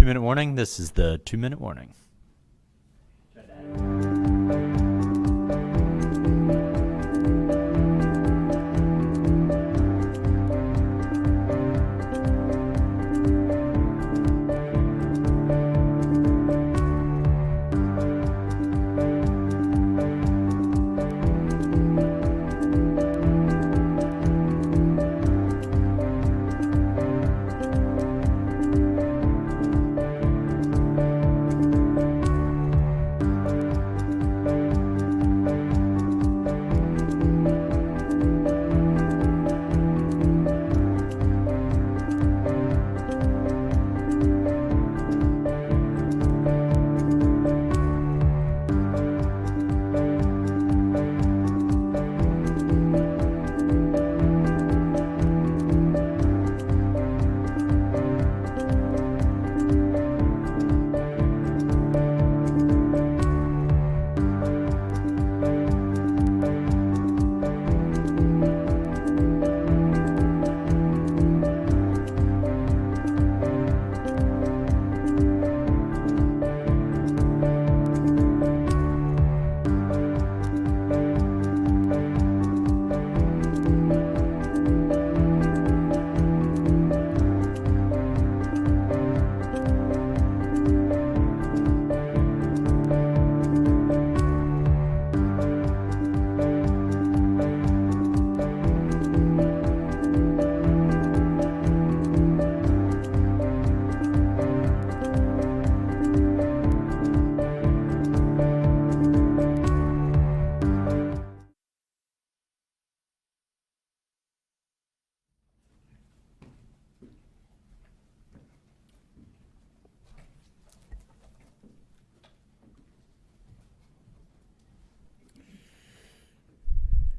2-minute warning. This is the 2-minute warning.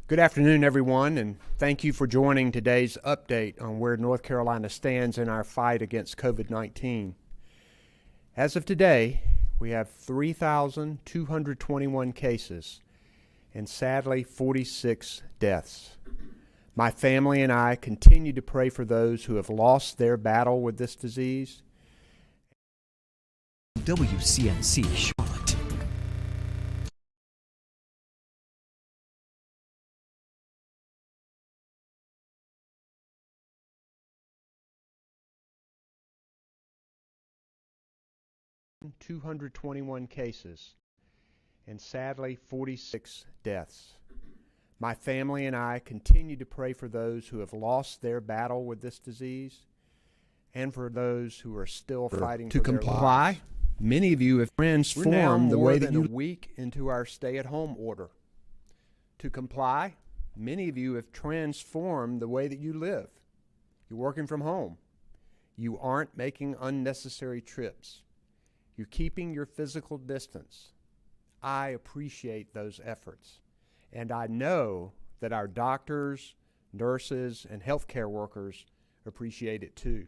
Good afternoon, everyone, and thank you for joining today's update on where North Carolina stands in our fight against COVID-19. As of today, we have 3,221 cases and sadly 46 deaths. My family and I continue to pray for those who have lost their battle with this disease. WCNC Charlotte. $221 cases and sadly 46 deaths. My family and I continue to pray for those who have lost their battle with this disease and for those who are still fighting to for their comply. lives. Many of you have transformed We're now the more way than that a you week into our stay-at-home order. To comply, many of you have transformed the way that you live. You're working from home. You aren't making unnecessary trips. You're keeping your physical distance. I appreciate those efforts. And I know that our doctors, nurses, and healthcare workers appreciate it too.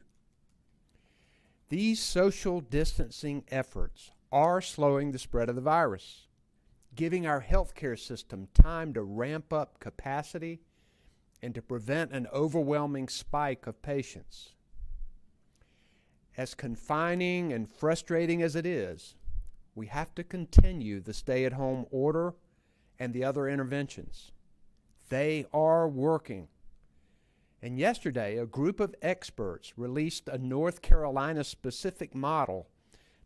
These social distancing efforts are slowing the spread of the virus, giving our healthcare system time to ramp up capacity and to prevent an overwhelming spike of patients. As confining and frustrating as it is, we have to continue the stay-at-home order and the other interventions. They are working. And yesterday, a group of experts released a North Carolina-specific model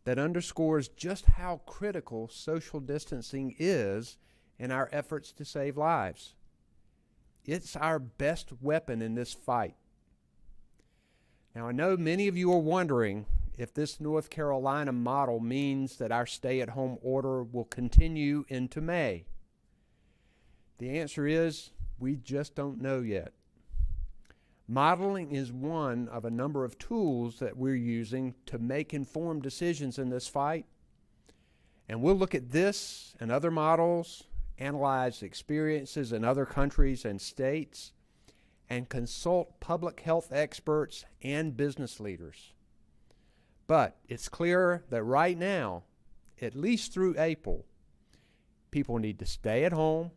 that underscores just how critical social distancing is in our efforts to save lives. It's our best weapon in this fight. Now, I know many of you are wondering if this North Carolina model means that our stay-at-home order will continue into May. The answer is we just don't know yet. Modeling is one of a number of tools that we're using to make informed decisions in this fight. And we'll look at this and other models, analyze experiences in other countries and states, and consult public health experts and business leaders. But it's clear that right now, at least through April, people need to stay at home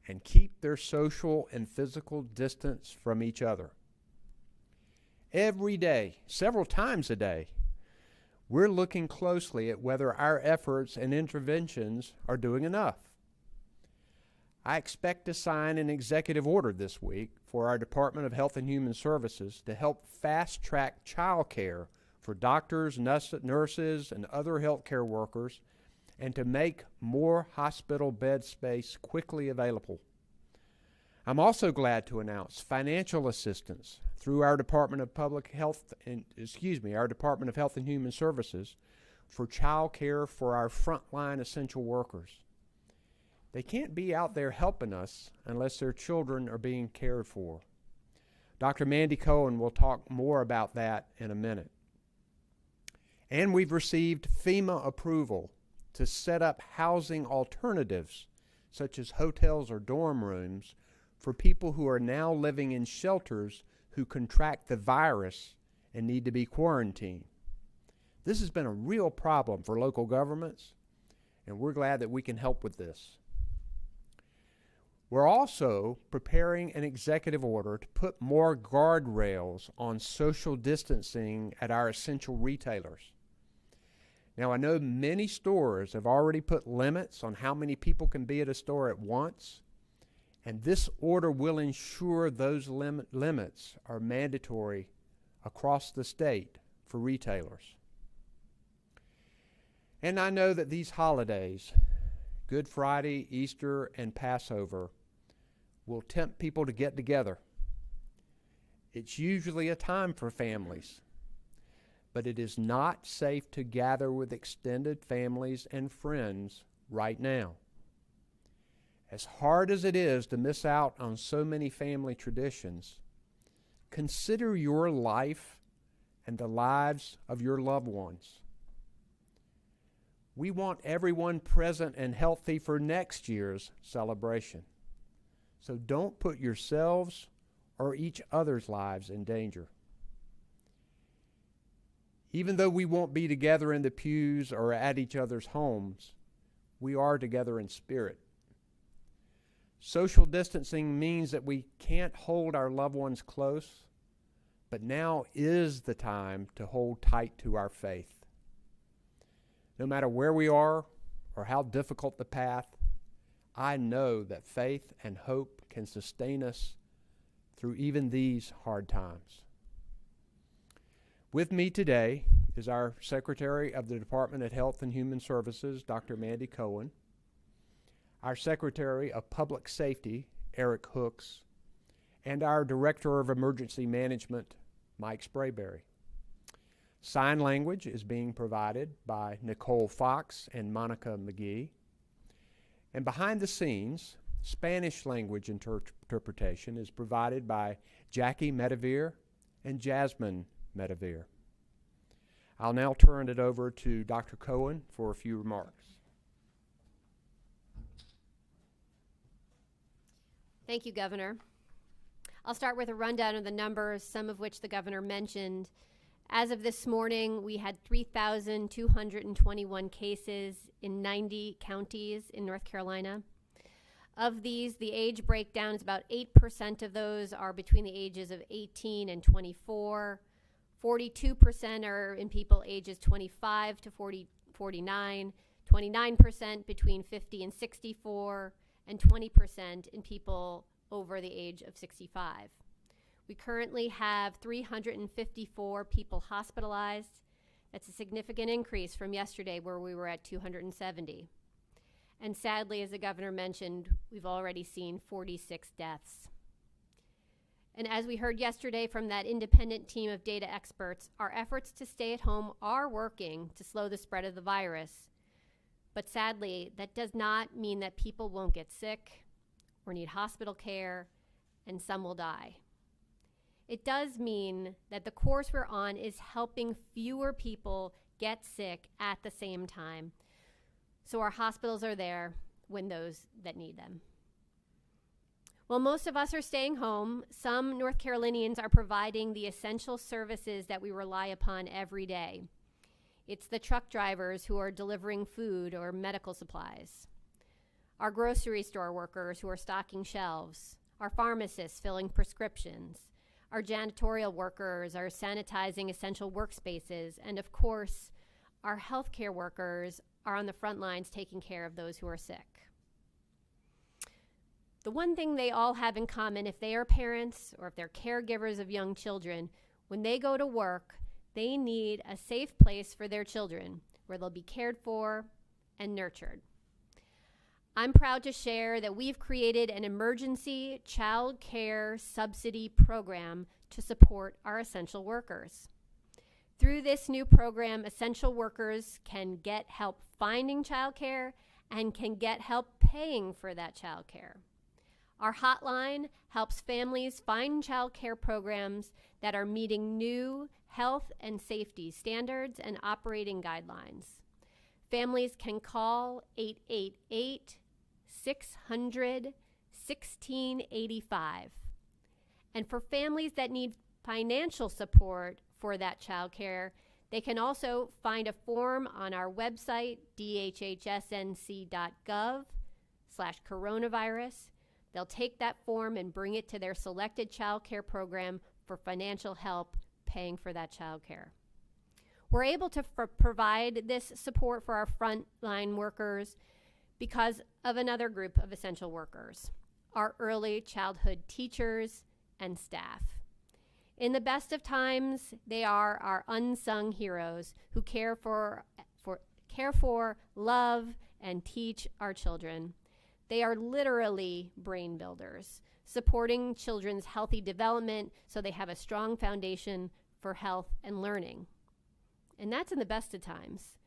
and keep their social and physical distance from each other. Every day, several times a day, we're looking closely at whether our efforts and interventions are doing enough. I expect to sign an executive order this week for our Department of Health and Human Services to help fast-track childcare for doctors, nurses, and other healthcare workers, and to make more hospital bed space quickly available. I'm also glad to announce financial assistance through our Department of our Department of Health and Human Services for child care for our frontline essential workers. They can't be out there helping us unless their children are being cared for. Dr. Mandy Cohen will talk more about that in a minute. And we've received FEMA approval to set up housing alternatives, such as hotels or dorm rooms, for people who are now living in shelters who contract the virus and need to be quarantined. This has been a real problem for local governments, and we're glad that we can help with this. We're also preparing an executive order to put more guardrails on social distancing at our essential retailers. Now, I know many stores have already put limits on how many people can be at a store at once, and this order will ensure those limits are mandatory across the state for retailers. And I know that these holidays, Good Friday, Easter, and Passover, will tempt people to get together. It's usually a time for families, but it is not safe to gather with extended families and friends right now. As hard as it is to miss out on so many family traditions, consider your life and the lives of your loved ones. We want everyone present and healthy for next year's celebration. So don't put yourselves or each other's lives in danger. Even though we won't be together in the pews or at each other's homes, we are together in spirit. Social distancing means that we can't hold our loved ones close, but now is the time to hold tight to our faith. No matter where we are or how difficult the path, I know that faith and hope can sustain us through even these hard times. With me today is our Secretary of the Department of Health and Human Services, Dr. Mandy Cohen, our Secretary of Public Safety, Eric Hooks, and our Director of Emergency Management, Mike Sprayberry. Sign language is being provided by Nicole Fox and Monica McGee. And behind the scenes, Spanish language interpretation is provided by Jackie Medevere and Jasmine Medevere. I'll now turn it over to Dr. Cohen for a few remarks. Thank you, Governor. I'll start with a rundown of the numbers, some of which the Governor mentioned. As of this morning, we had 3,221 cases in 90 counties in North Carolina. Of these, the age breakdown is about 8% of those are between the ages of 18 and 24. 42% are in people ages 25 to 49, 29% between 50 and 64, and 20% in people over the age of 65. We currently have 354 people hospitalized. That's a significant increase from yesterday where we were at 270. And sadly, as the Governor mentioned, we've already seen 46 deaths. And as we heard yesterday from that independent team of data experts, our efforts to stay at home are working to slow the spread of the virus. But sadly, that does not mean that people won't get sick or need hospital care, and some will die. It does mean that the course we're on is helping fewer people get sick at the same time. So our hospitals are there when those that need them. While most of us are staying home, some North Carolinians are providing the essential services that we rely upon every day. It's the truck drivers who are delivering food or medical supplies, our grocery store workers who are stocking shelves, our pharmacists filling prescriptions, our janitorial workers are sanitizing essential workspaces, and of course, our healthcare workers are on the front lines taking care of those who are sick. The one thing they all have in common, if they are parents or if they're caregivers of young children, when they go to work, they need a safe place for their children where they'll be cared for and nurtured. I'm proud to share that we've created an emergency child care subsidy program to support our essential workers. Through this new program, essential workers can get help finding childcare and can get help paying for that childcare. Our hotline helps families find childcare programs that are meeting new health and safety standards and operating guidelines. Families can call 888-600-1685. And for families that need financial support for that childcare, they can also find a form on our website, dhhsnc.gov/coronavirus. They'll take that form and bring it to their selected child care program for financial help paying for that child care. We're able to provide this support for our frontline workers because of another group of essential workers, our early childhood teachers and staff. In the best of times, they are our unsung heroes who care for, love, and teach our children. They are literally brain builders, supporting children's healthy development so they have a strong foundation for health and learning. And that's in the best of times.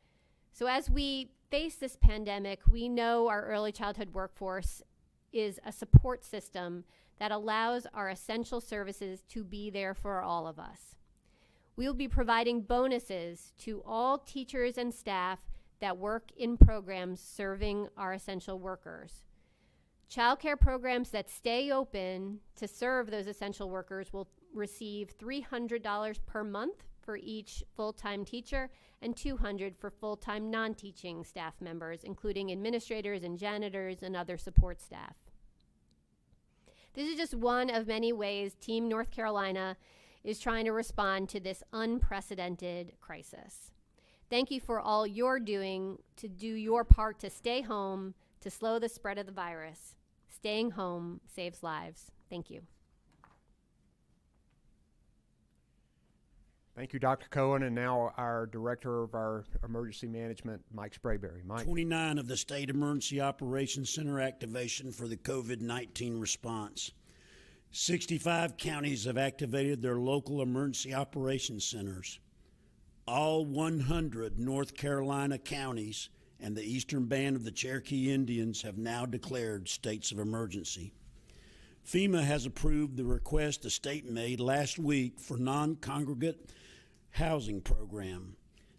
So as we face this pandemic, we know our early childhood workforce is a support system that allows our essential services to be there for all of us. We will be providing bonuses to all teachers and staff that work in programs serving our essential workers. Childcare programs that stay open to serve those essential workers will receive $300 per month for each full-time teacher and $200 for full-time non-teaching staff members, including administrators and janitors and other support staff. This is just one of many ways Team North Carolina is trying to respond to this unprecedented crisis. Thank you for all you're doing to do your part to stay home, to slow the spread of the virus. Staying home saves lives. Thank you. Thank you, Dr. Cohen, and now our Director of our Emergency Management, Mike Sprayberry. Mike. 29 of the State Emergency Operations Center activation for the COVID-19 response. 65 counties have activated their local emergency operations centers. All 100 North Carolina counties and the eastern band of the Cherokee Indians have now declared states of emergency. FEMA has approved the request the state made last week for non-congregate housing program.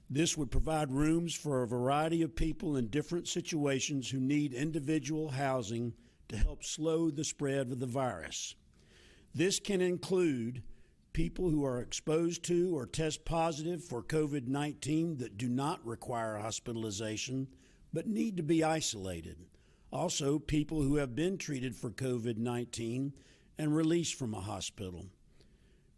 This would provide rooms for a variety of people in different situations who need individual housing to help slow the spread of the virus. This can include people who are exposed to or test positive for COVID-19 that do not require hospitalization but need to be isolated. Also, people who have been treated for COVID-19 and released from a hospital.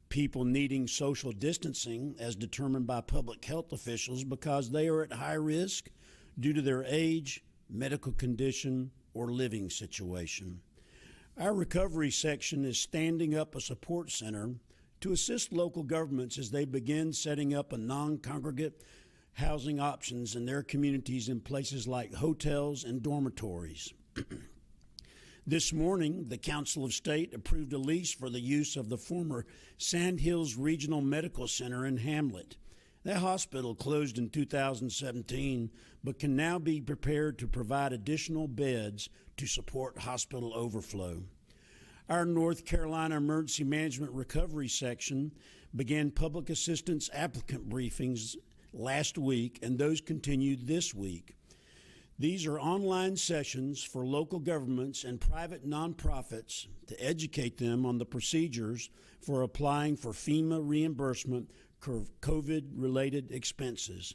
People needing social distancing as determined by public health officials because they are at high risk due to their age, medical condition, or living situation. Our recovery section is standing up a support center to assist local governments as they begin setting up a non-congregate housing options in their communities in places like hotels and dormitories. This morning, the Council of State approved a lease for the use of the former Sandhills Regional Medical Center in Hamlet. That hospital closed in 2017, but can now be prepared to provide additional beds to support hospital overflow. Our North Carolina Emergency Management Recovery Section began public assistance applicant briefings last week, and those continued this week. These are online sessions for local governments and private nonprofits to educate them on the procedures for applying for FEMA reimbursement for COVID-related expenses.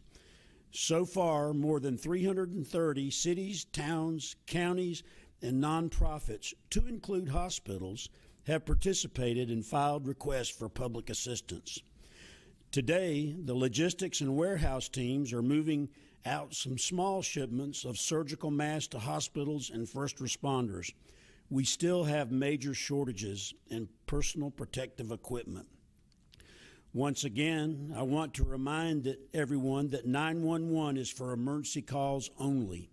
So far, more than 330 cities, towns, counties, and nonprofits, to include hospitals, have participated and filed requests for public assistance. Today, the logistics and warehouse teams are moving out some small shipments of surgical masks to hospitals and first responders. We still have major shortages in personal protective equipment. Once again, I want to remind everyone that 911 is for emergency calls only.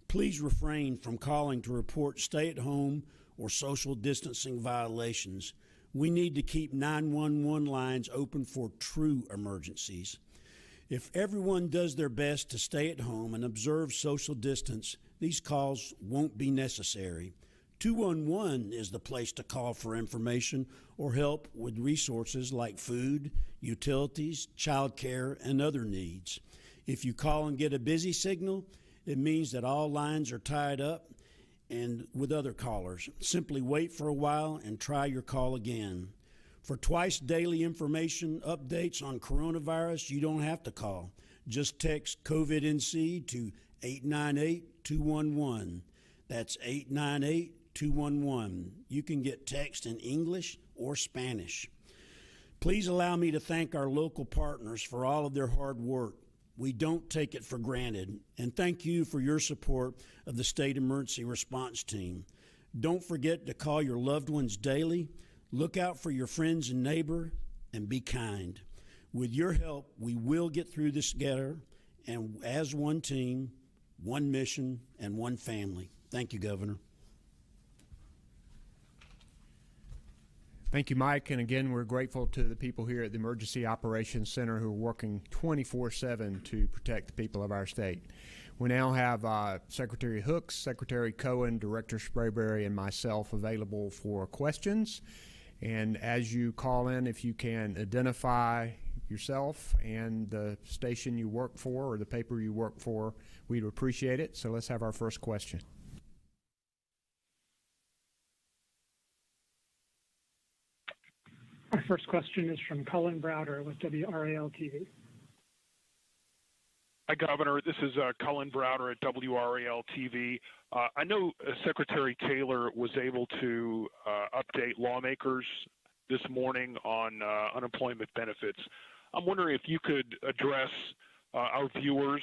Please refrain from calling to report stay-at-home or social distancing violations. We need to keep 911 lines open for true emergencies. If everyone does their best to stay at home and observe social distance, these calls won't be necessary. 211 is the place to call for information or help with resources like food, utilities, childcare, and other needs. If you call and get a busy signal, it means that all lines are tied up and with other callers. Simply wait for a while and try your call again. For twice daily information updates on coronavirus, you don't have to call. Just text COVID-NC to 898-211. That's 898-211. You can get text in English or Spanish. Please allow me to thank our local partners for all of their hard work. We don't take it for granted, and thank you for your support of the State Emergency Response Team. Don't forget to call your loved ones daily, look out for your friends and neighbor, and be kind. With your help, we will get through this together, and as one team, one mission, and one family. Thank you, Governor. Thank you, Mike. And again, we're grateful to the people here at the Emergency Operations Center who are working 24/7 to protect the people of our state. We now have Secretary Hooks, Secretary Cohen, Director Sprayberry, and myself available for questions. And as you call in, if you can identify yourself and the station you work for or the paper you work for, we'd appreciate it. So let's have our first question. Our first question is from Colin Browder with WRAL-TV. Hi, Governor. This is Cullen Browder at WRAL-TV. I know Secretary Taylor was able to update lawmakers this morning on unemployment benefits. I'm wondering if you could address our viewers,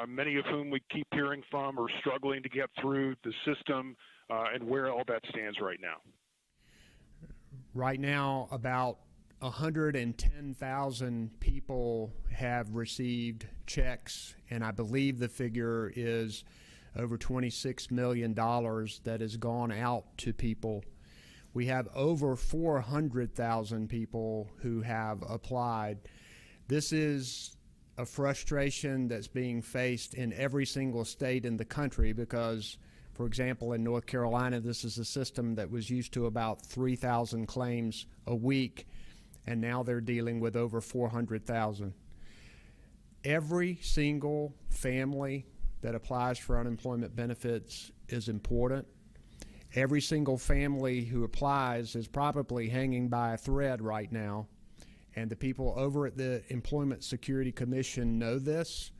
many of whom we keep hearing from are struggling to get through the system, and where all that stands right now. Right now, about 110,000 people have received checks, and I believe the figure is over $26 million that has gone out to people. We have over 400,000 people who have applied. This is a frustration that's being faced in every single state in the country because, for example, in North Carolina, this is a system that was used to about 3,000 claims a week, and now they're dealing with over 400,000. Every single family that applies for unemployment benefits is important. Every single family who applies is probably hanging by a thread right now, and the people over at the Employment Security Commission know this.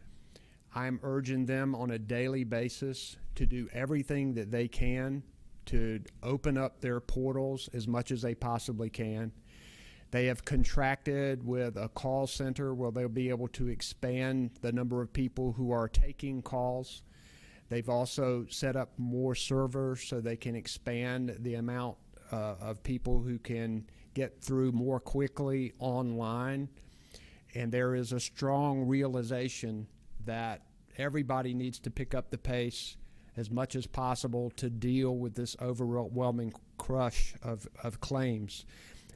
I'm urging them on a daily basis to do everything that they can to open up their portals as much as they possibly can. They have contracted with a call center where they'll be able to expand the number of people who are taking calls. They've also set up more servers so they can expand the amount of people who can get through more quickly online. And there is a strong realization that everybody needs to pick up the pace as much as possible to deal with this overwhelming crush of claims.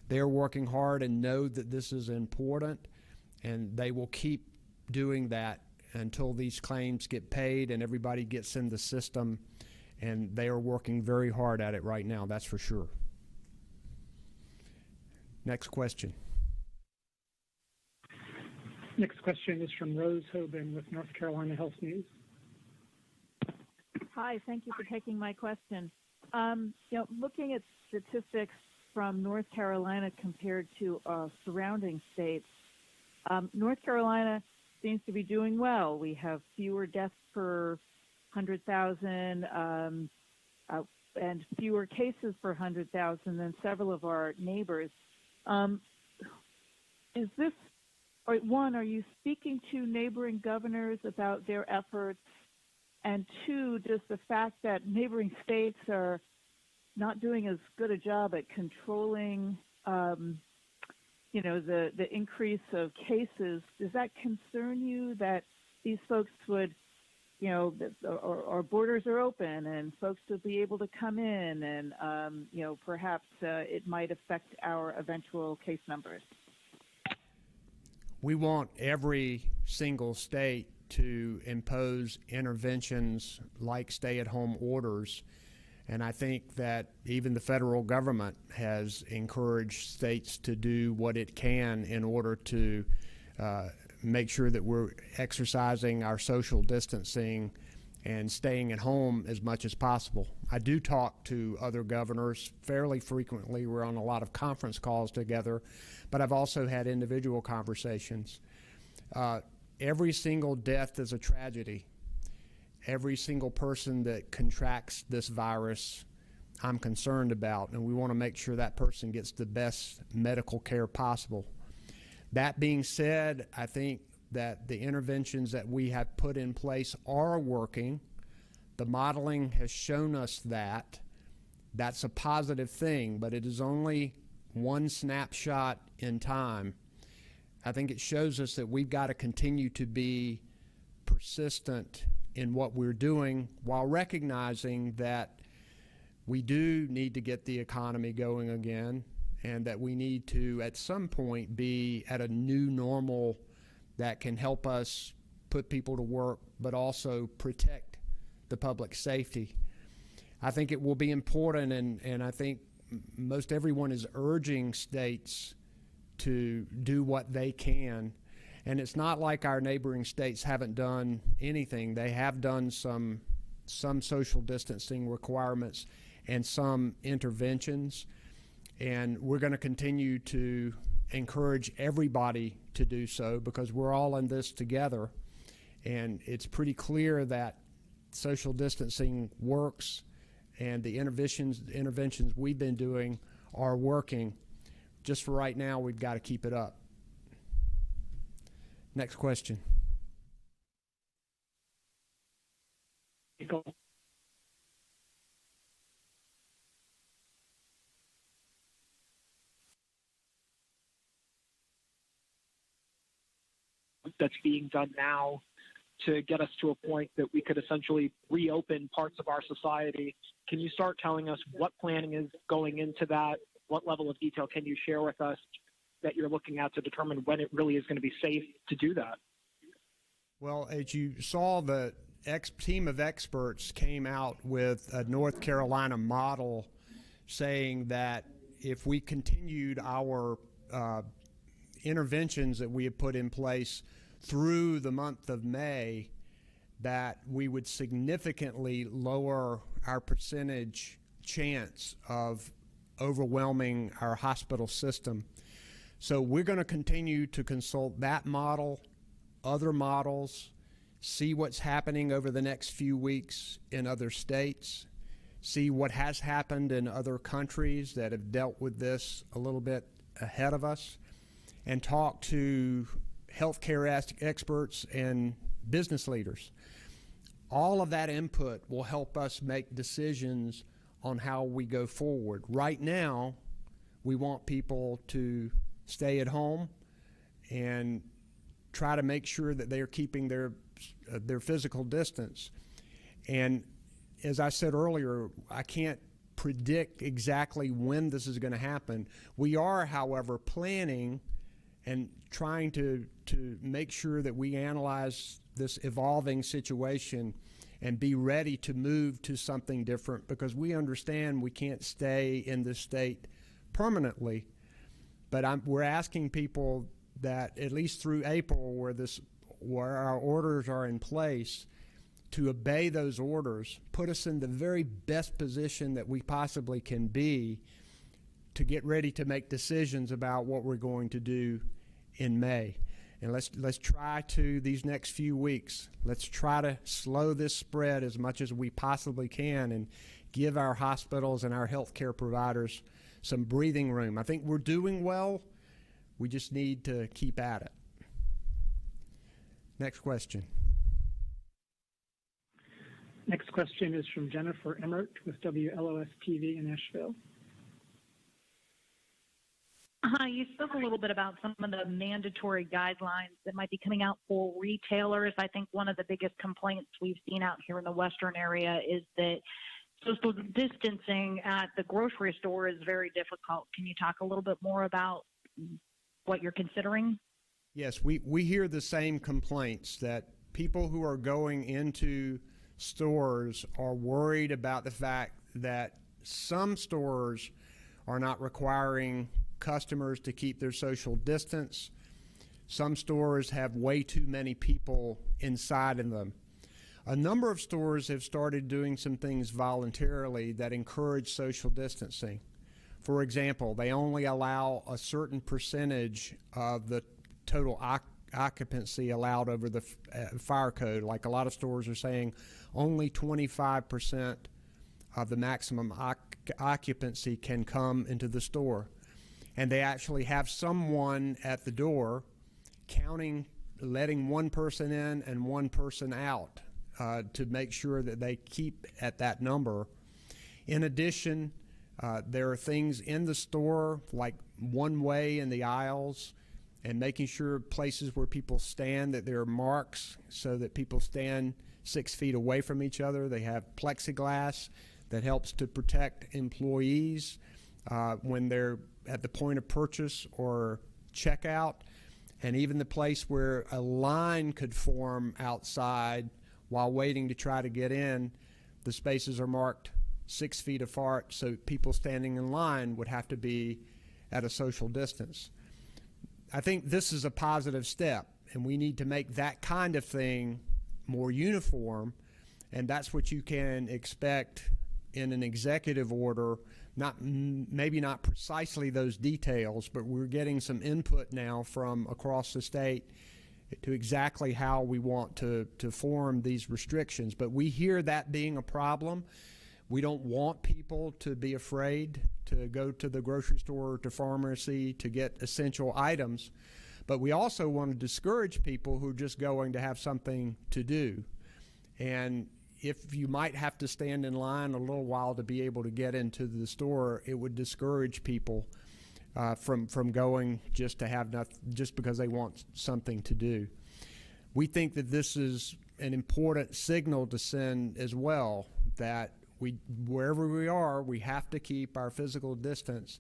They're working hard and know that this is important, and they will keep doing that until these claims get paid and everybody gets in the system, and they are working very hard at it right now, that's for sure. Next question. Next question is from Rose Hoban with North Carolina Health News. Hi, thank you for taking my question. Looking at statistics from North Carolina compared to surrounding states, North Carolina seems to be doing well. We have fewer deaths per 100,000 and fewer cases per 100,000 than several of our neighbors. Is this are you speaking to neighboring governors about their efforts? And two, just the fact that neighboring states are not doing as good a job at controlling, the increase of cases. Does that concern you that these folks would, our borders are open and folks will be able to come in and, perhaps it might affect our eventual case numbers? We want every single state to impose interventions like stay-at-home orders. And I think that even the federal government has encouraged states to do what it can in order to make sure that we're exercising our social distancing and staying at home as much as possible. I do talk to other governors fairly frequently. We're on a lot of conference calls together, but I've also had individual conversations. Every single death is a tragedy. Every single person that contracts this virus, I'm concerned about, and we want to make sure that person gets the best medical care possible. That being said, I think that the interventions that we have put in place are working. The modeling has shown us that. That's a positive thing, but it is only one snapshot in time. I think it shows us that we've got to continue to be persistent in what we're doing while recognizing that we do need to get the economy going again and that we need to, at some point, be at a new normal that can help us put people to work but also protect the public safety. I think it will be important, and I think most everyone is urging states to do what they can. And it's not like our neighboring states haven't done anything. They have done some social distancing requirements and some interventions. And we're going to continue to encourage everybody to do so because we're all in this together. And it's pretty clear that social distancing works and the interventions we've been doing are working. Just for right now, we've got to keep it up. Next question. That's being done now to get us to a point that we could essentially reopen parts of our society. Can you start telling us what planning is going into that? What level of detail can you share with us that you're looking at to determine when it really is going to be safe to do that? Well, as you saw, the team of experts came out with a North Carolina model saying that if we continued our interventions that we have put in place through the month of May, that we would significantly lower our percentage chance of overwhelming our hospital system. So we're going to continue to consult that model, other models, see what's happening over the next few weeks in other states, see what has happened in other countries that have dealt with this a little bit ahead of us, and talk to healthcare experts and business leaders. All of that input will help us make decisions on how we go forward. Right now, we want people to stay at home and try to make sure that they are keeping their physical distance. And as I said earlier, I can't predict exactly when this is going to happen. We are, however, planning and trying to make sure that we analyze this evolving situation and be ready to move to something different, because we understand we can't stay in this state permanently. But we're asking people that at least through April, where our orders are in place, to obey those orders, put us in the very best position that we possibly can be to get ready to make decisions about what we're going to do in May. And let's try to, these next few weeks, let's try to slow this spread as much as we possibly can and give our hospitals and our healthcare providers some breathing room. I think we're doing well. We just need to keep at it. Next question. Next question is from Jennifer Emmert with WLOS TV in Asheville. Hi, you spoke a little bit about some of the mandatory guidelines that might be coming out for retailers. I think one of the biggest complaints we've seen out here in the Western area is that social distancing at the grocery store is very difficult. Can you talk a little bit more about what you're considering? Yes, we hear the same complaints that people who are going into stores are worried about the fact that some stores are not requiring customers to keep their social distance. Some stores have way too many people inside of them. A number of stores have started doing some things voluntarily that encourage social distancing. For example, they only allow a certain percentage of the total occupancy allowed over the fire code. Like a lot of stores are saying only 25% of the maximum occupancy can come into the store. And they actually have someone at the door counting, letting one person in and one person out to make sure that they keep at that number. In addition, there are things in the store like one way in the aisles and making sure places where people stand that there are marks so that people stand 6 feet away from each other. They have plexiglass that helps to protect employees when they're at the point of purchase or checkout, and even the place where a line could form outside while waiting to try to get in, the spaces are marked 6 feet apart, so people standing in line would have to be at a social distance. I think this is a positive step, and we need to make that kind of thing more uniform, and that's what you can expect in an executive order. Maybe not precisely those details, but we're getting some input now from across the state to exactly how we want to form these restrictions. But we hear that being a problem. We don't want people to be afraid to go to the grocery store or to pharmacy to get essential items. But we also want to discourage people who are just going to have something to do. And if you might have to stand in line a little while to be able to get into the store, it would discourage people from going just to have nothing, just because they want something to do. We think that this is an important signal to send as well, that wherever we are, we have to keep our physical distance.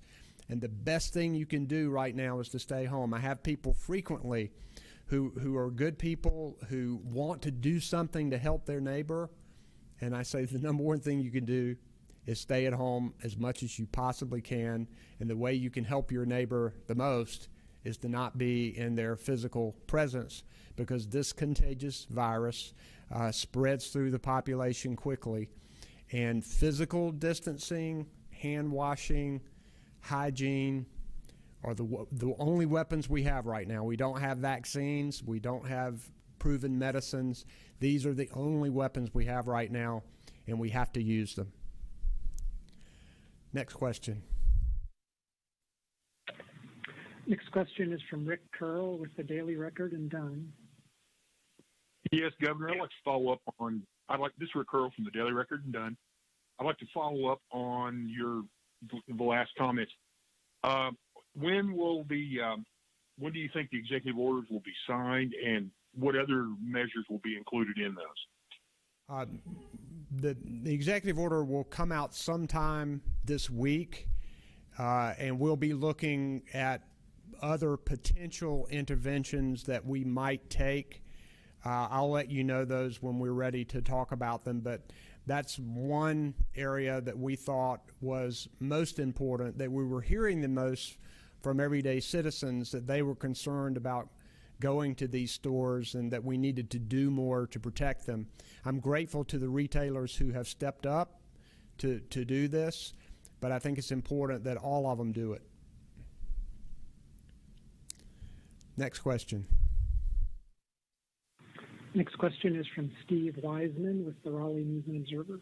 And the best thing you can do right now is to stay home. I have people frequently who are good people who want to do something to help their neighbor. And I say the number one thing you can do is stay at home as much as you possibly can. And the way you can help your neighbor the most is to not be in their physical presence, because this contagious virus spreads through the population quickly. And physical distancing, hand washing, hygiene are the only weapons we have right now. We don't have vaccines. We don't have proven medicines. These are the only weapons we have right now, and we have to use them. Next question. Next question is from Rick Curl with the Daily Record in Dunn. Yes, Governor, I'd like to follow up on, this is Rick Curl from the Daily Record in Dunn. I'd like to follow up on the last comments. When do you think the executive orders will be signed, and what other measures will be included in those? The executive order will come out sometime this week, and we'll be looking at other potential interventions that we might take. I'll let you know those when we're ready to talk about them, but that's one area that we thought was most important, that we were hearing the most from everyday citizens, that they were concerned about going to these stores and that we needed to do more to protect them. I'm grateful to the retailers who have stepped up to do this, but I think it's important that all of them do it. Next question. Next question is from Steve Wiseman with the Raleigh News and Observer.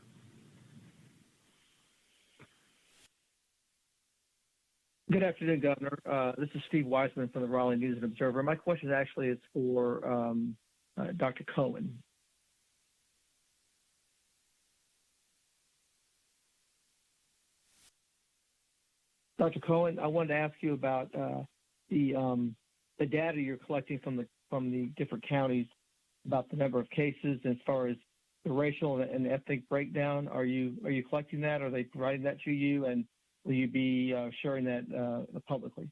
Good afternoon, Governor. This is Steve Wiseman from the Raleigh News and Observer. My question actually is for Dr. Cohen. Dr. Cohen, I wanted to ask you about the data you're collecting from the different counties about the number of cases as far as the racial and ethnic breakdown. Are you collecting that? Are they providing that to you, and will you be sharing that publicly?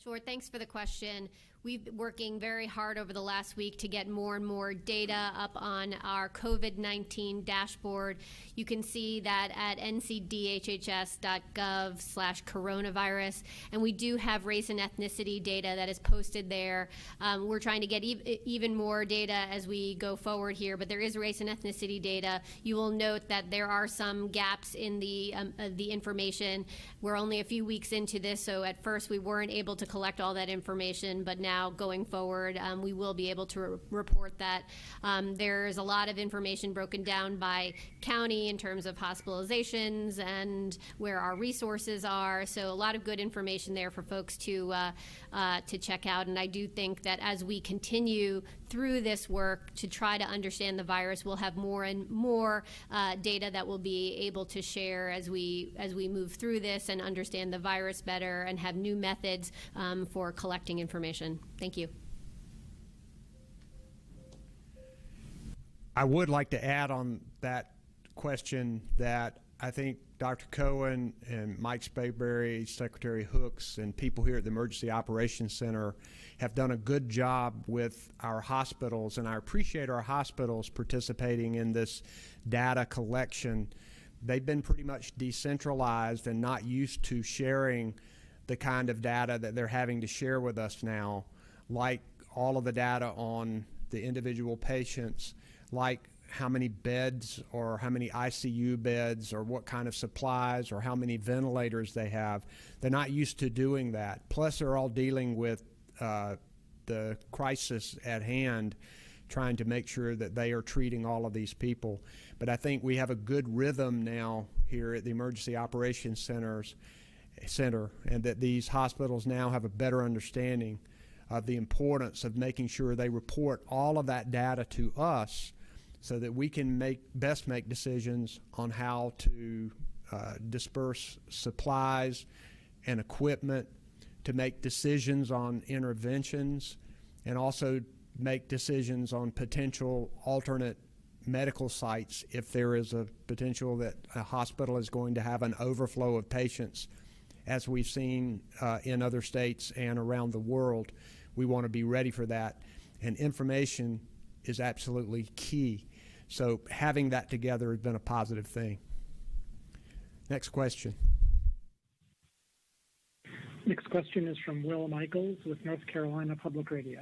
Sure. Thanks for the question. We've been working very hard over the last week to get more and more data up on our COVID-19 dashboard. You can see that at ncdhhs.gov/coronavirus, and we do have race and ethnicity data that is posted there. We're trying to get even more data as we go forward here, but there is race and ethnicity data. You will note that there are some gaps in the information. We're only a few weeks into this, so at first we weren't able to collect all that information, but now going forward, we will be able to report that. There's a lot of information broken down by county in terms of hospitalizations and where our resources are. So a lot of good information there for folks to check out. And I do think that as we continue through this work to try to understand the virus, we'll have more and more data that we'll be able to share as we move through this and understand the virus better and have new methods for collecting information. Thank you. I would like to add on that question that I think Dr. Cohen and Mike Sprayberry, Secretary Hooks, and people here at the Emergency Operations Center have done a good job with our hospitals, and I appreciate our hospitals participating in this data collection. They've been pretty much decentralized and not used to sharing the kind of data that they're having to share with us now, like all of the data on the individual patients, like how many beds or how many ICU beds or what kind of supplies or how many ventilators they have. They're not used to doing that. Plus, they're all dealing with the crisis at hand, trying to make sure that they are treating all of these people. But I think we have a good rhythm now here at the Emergency Operations Center, and that these hospitals now have a better understanding of the importance of making sure they report all of that data to us so that we can best make decisions on how to disperse supplies and equipment, to make decisions on interventions, and also make decisions on potential alternate medical sites if there is a potential that a hospital is going to have an overflow of patients, as we've seen in other states and around the world. We want to be ready for that, and information is absolutely key. So having that together has been a positive thing. Next question. Next question is from Will Michaels with North Carolina Public Radio.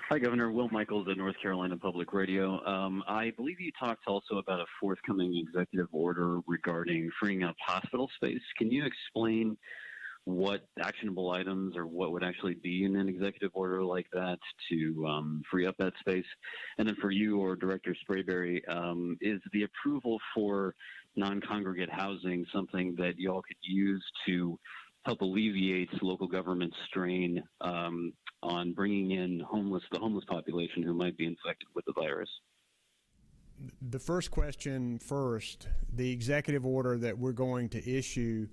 Hi, Governor. Will Michaels at North Carolina Public Radio. I believe you talked also about a forthcoming executive order regarding freeing up hospital space. Can you explain what actionable items or what would actually be in an executive order like that to free up that space? And then for you or Director Sprayberry, is the approval for non-congregate housing something that you all could use to help alleviate local government strain on bringing in the homeless population who might be infected with the virus? The first question first. The executive order that we're going to issue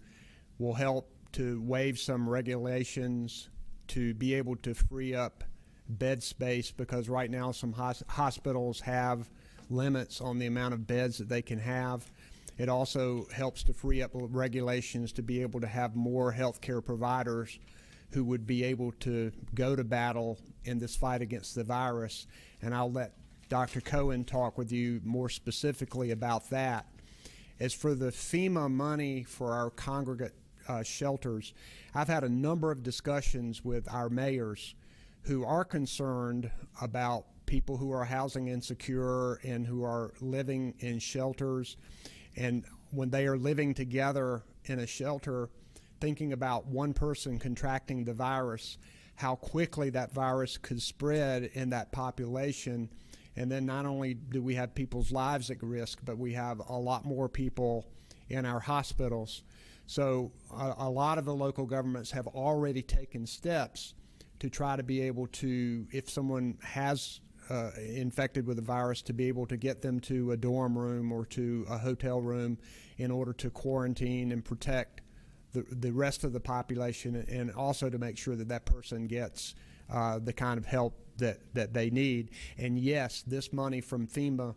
will help to waive some regulations to be able to free up bed space, because right now some hospitals have limits on the amount of beds that they can have. It also helps to free up regulations to be able to have more healthcare providers who would be able to go to battle in this fight against the virus. And I'll let Dr. Cohen talk with you more specifically about that. As for the FEMA money for our congregate shelters, I've had a number of discussions with our mayors who are concerned about people who are housing insecure and who are living in shelters. And when they are living together in a shelter, thinking about one person contracting the virus, how quickly that virus could spread in that population. And then not only do we have people's lives at risk, but we have a lot more people in our hospitals. So a lot of the local governments have already taken steps to try to be able to, if someone has infected with the virus, to be able to get them to a dorm room or to a hotel room in order to quarantine and protect the rest of the population, and also to make sure that that person gets the kind of help that they need. And yes, this money from FEMA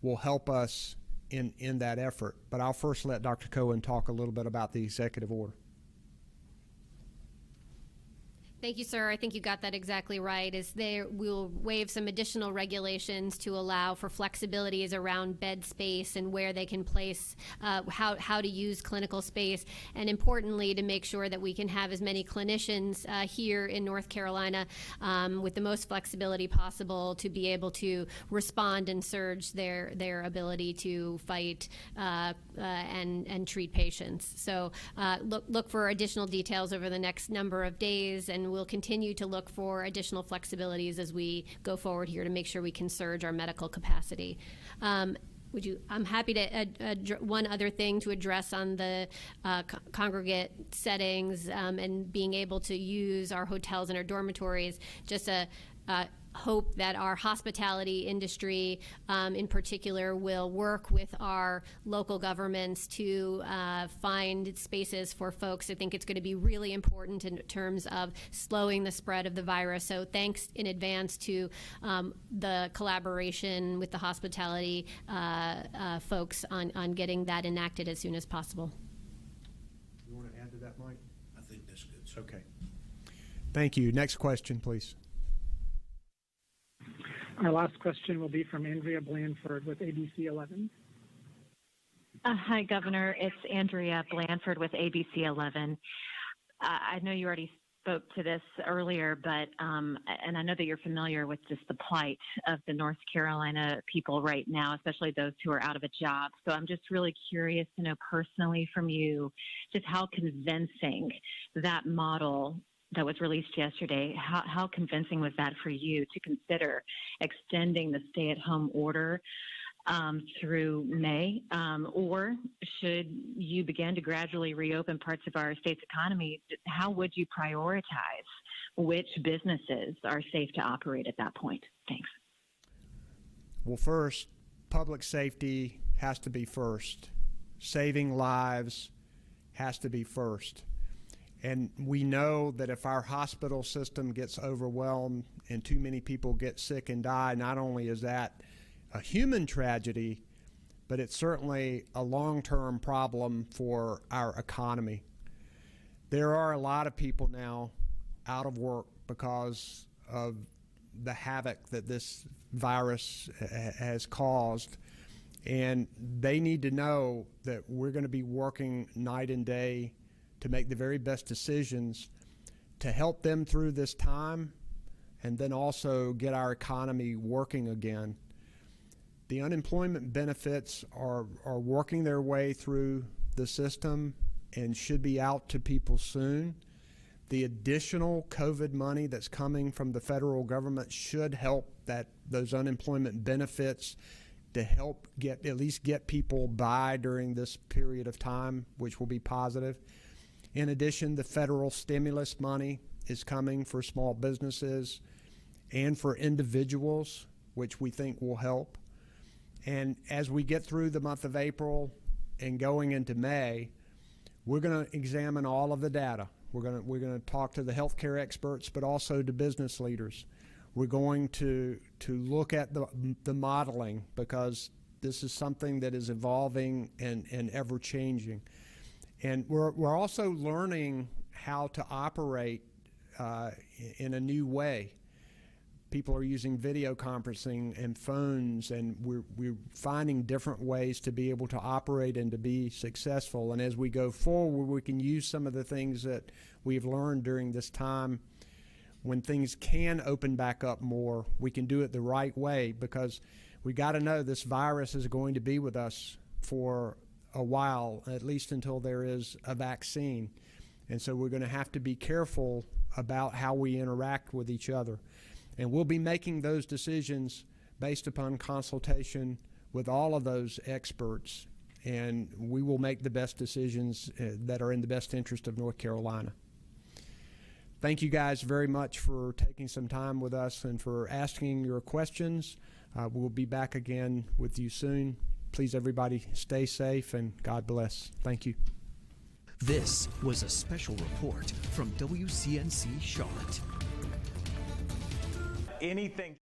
will help us in that effort. But I'll first let Dr. Cohen talk a little bit about the executive order. Thank you, sir. I think you got that exactly right. We'll waive some additional regulations to allow for flexibilities around bed space and where they can place, how to use clinical space, and importantly, to make sure that we can have as many clinicians here in North Carolina with the most flexibility possible to be able to respond and surge their ability to fight and treat patients. So look for additional details over the next number of days, and we'll continue to look for additional flexibilities as we go forward here to make sure we can surge our medical capacity. I'm happy to one other thing to address on the congregate settings and being able to use our hotels and our dormitories. Just a hope that our hospitality industry in particular will work with our local governments to find spaces for folks. I think it's going to be really important in terms of slowing the spread of the virus. So thanks in advance to the collaboration with the hospitality folks on getting that enacted as soon as possible. You want to add to that, Mike? I think that's good, sir. Okay. Thank you. Next question, please. Our last question will be from Andrea Blanford with ABC 11. Hi, Governor. It's Andrea Blanford with ABC 11. I know you already spoke to this earlier, but and I know that you're familiar with just the plight of the North Carolina people right now, especially those who are out of a job. So I'm just really curious to know personally from you just how convincing that model that was released yesterday, how convincing was that for you to consider extending the stay-at-home order through May? Or should you begin to gradually reopen parts of our state's economy, how would you prioritize which businesses are safe to operate at that point? Thanks. Well, first, public safety has to be first. Saving lives has to be first. And we know that if our hospital system gets overwhelmed and too many people get sick and die, not only is that a human tragedy, but it's certainly a long-term problem for our economy. There are a lot of people now out of work because of the havoc that this virus has caused. And they need to know that we're going to be working night and day to make the very best decisions to help them through this time and then also get our economy working again. The unemployment benefits are working their way through the system and should be out to people soon. The additional COVID money that's coming from the federal government should help those unemployment benefits to help at least get people by during this period of time, which will be positive. In addition, the federal stimulus money is coming for small businesses and for individuals, which we think will help. And as we get through the month of April and going into May, we're going to examine all of the data. We're going to talk to the healthcare experts, but also to business leaders. We're going to look at the modeling, because this is something that is evolving and ever changing. And we're also learning how to operate in a new way. People are using video conferencing and phones, and we're finding different ways to be able to operate and to be successful. And as we go forward, we can use some of the things that we've learned during this time. When things can open back up more, we can do it the right way, because we got to know this virus is going to be with us for a while, at least until there is a vaccine. And so we're going to have to be careful about how we interact with each other. And we'll be making those decisions based upon consultation with all of those experts, and we will make the best decisions that are in the best interest of North Carolina. thank you guys very much for taking some time with us and for asking your questions. We'll be back again with you soon. Please, everybody, stay safe and God bless. Thank you. This was a special report from WCNC Charlotte. Anything.